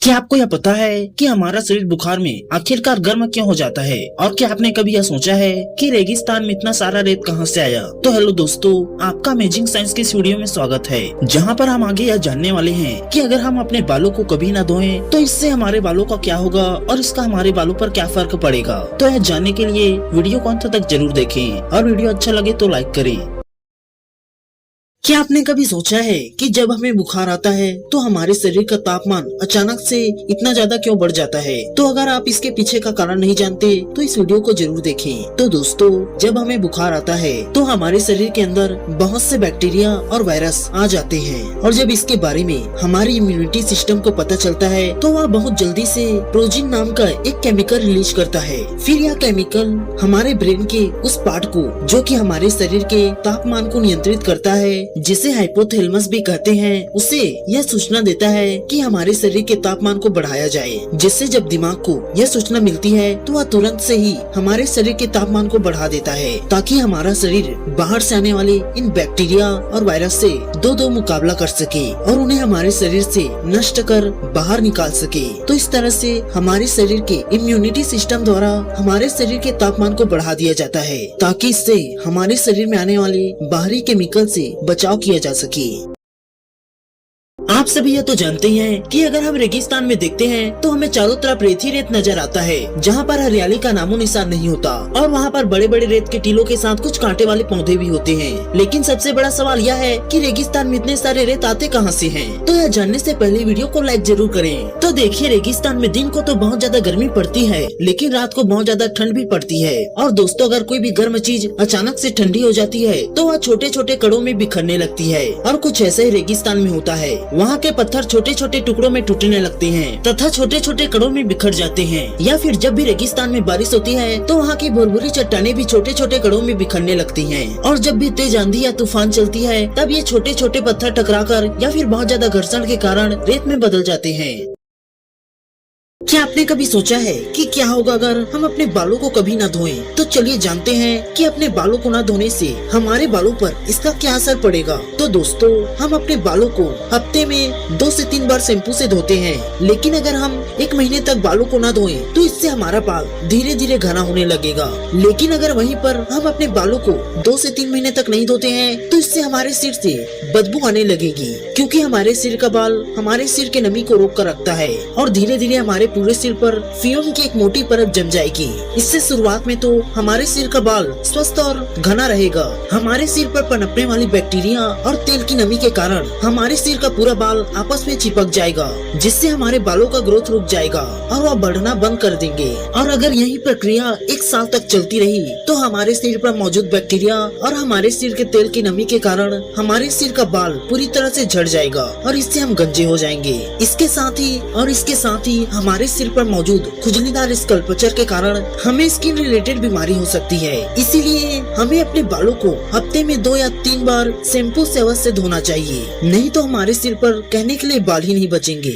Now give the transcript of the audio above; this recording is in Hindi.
क्या आपको यह पता है कि हमारा शरीर बुखार में आखिरकार गर्म क्यों हो जाता है? और क्या आपने कभी यह सोचा है कि रेगिस्तान में इतना सारा रेत कहां से आया? तो हेलो दोस्तों, आपका अमेजिंग साइंस के इस वीडियो में स्वागत है, जहां पर हम आगे यह जानने वाले हैं कि अगर हम अपने बालों को कभी न धोएं तो इससे हमारे बालों का क्या होगा और इसका हमारे बालों पर क्या फर्क पड़ेगा। तो यह जानने के लिए वीडियो को अंत तक जरूर देखें और वीडियो अच्छा लगे तो लाइक करें। क्या आपने कभी सोचा है कि जब हमें बुखार आता है तो हमारे शरीर का तापमान अचानक से इतना ज्यादा क्यों बढ़ जाता है? तो अगर आप इसके पीछे का कारण नहीं जानते तो इस वीडियो को जरूर देखें। तो दोस्तों, जब हमें बुखार आता है तो हमारे शरीर के अंदर बहुत से बैक्टीरिया और वायरस आ जाते हैं, और जब इसके बारे में हमारी इम्यूनिटी सिस्टम को पता चलता है तो वह बहुत जल्दी से प्रोजीन नाम का एक केमिकल रिलीज करता है। फिर यह केमिकल हमारे ब्रेन के उस पार्ट को, जो कि हमारे शरीर के तापमान को नियंत्रित करता है, जिसे हाइपोथैलेमस भी कहते हैं, उसे यह सूचना देता है कि हमारे शरीर के तापमान को बढ़ाया जाए। जिससे जब दिमाग को यह सूचना मिलती है तो वह तुरंत से ही हमारे शरीर के तापमान को बढ़ा देता है, ताकि हमारा शरीर बाहर से आने वाले इन बैक्टीरिया और वायरस से दो मुकाबला कर सके और उन्हें हमारे शरीर से नष्ट कर बाहर निकाल सके। तो इस तरह से हमारे शरीर के इम्यूनिटी सिस्टम द्वारा हमारे शरीर के तापमान को बढ़ा दिया जाता है, ताकि इससे हमारे शरीर में आने वाले बाहरी केमिकल से बचाव किया जा सके। आप सभी यह तो जानते हैं कि अगर हम रेगिस्तान में देखते हैं तो हमें चारों तरफ रेत ही रेत नजर आता है, जहाँ पर हरियाली का नामो निशान नहीं होता, और वहाँ पर बड़े बड़े रेत के टीलों के साथ कुछ कांटे वाले पौधे भी होते हैं। लेकिन सबसे बड़ा सवाल यह है कि रेगिस्तान में इतने सारे रेत आते कहाँ से हैं? तो यह जानने से पहले वीडियो को लाइक जरूर करें। तो देखिए, रेगिस्तान में दिन को तो बहुत ज्यादा गर्मी पड़ती है, लेकिन रात को बहुत ज्यादा ठंड भी पड़ती है। और दोस्तों, अगर कोई भी गर्म चीज अचानक से ठंडी हो जाती है तो वह छोटे छोटे कणों में बिखरने लगती है, और कुछ ऐसा ही रेगिस्तान में होता है। वहाँ के पत्थर छोटे छोटे टुकड़ों में टूटने लगते हैं तथा छोटे छोटे कणों में बिखर जाते हैं। या फिर जब भी रेगिस्तान में बारिश होती है तो वहाँ की भुरभुरी चट्टानें भी छोटे छोटे कणों में बिखरने लगती हैं। और जब भी तेज आंधी या तूफान चलती है तब ये छोटे छोटे पत्थर टकराकर या फिर बहुत ज्यादा घर्षण के कारण रेत में बदल जाते हैं। क्या आपने कभी सोचा है कि क्या होगा अगर हम अपने बालों को कभी न धोएं? तो चलिए जानते हैं कि अपने बालों को न धोने से हमारे बालों पर इसका क्या असर पड़ेगा। तो दोस्तों, हम अपने बालों को हफ्ते में 2 से 3 बार शैम्पू से धोते हैं, लेकिन अगर हम 1 महीने तक बालों को न धोएं तो इससे हमारा बाल धीरे धीरे घना होने लगेगा। लेकिन अगर वहीं पर हम अपने बालों को 2 से 3 महीने तक नहीं धोते हैं तो इससे हमारे सिर से बदबू आने लगेगी, क्योंकि हमारे सिर का बाल हमारे सिर के नमी को रोक कर रखता है, और धीरे धीरे हमारे पूरे सिर पर फ्यूम की एक मोटी परत जम जाएगी। इससे शुरुआत में तो हमारे सिर का बाल स्वस्थ और घना रहेगा। हमारे सिर पर पनपने वाली बैक्टीरिया और तेल की नमी के कारण हमारे सिर का पूरा बाल आपस में चिपक जाएगा, जिससे हमारे बालों का ग्रोथ रुक जाएगा और वह बढ़ना बंद कर देंगे। और अगर यही प्रक्रिया 1 साल तक चलती रही तो हमारे सिर पर मौजूद बैक्टीरिया और हमारे सिर के तेल की नमी के कारण हमारे सिर का बाल पूरी तरह से झड़ जाएगा और इससे हम गंजे हो जाएंगे। इसके साथ ही हमारे सिर पर मौजूद खुजलीदार स्कल्पचर के कारण हमें स्किन रिलेटेड बीमारी हो सकती है। इसीलिए हमें अपने बालों को हफ्ते में 2 या 3 बार शैम्पू से अवश्य धोना चाहिए, नहीं तो हमारे सिर पर कहने के लिए बाल ही नहीं बचेंगे।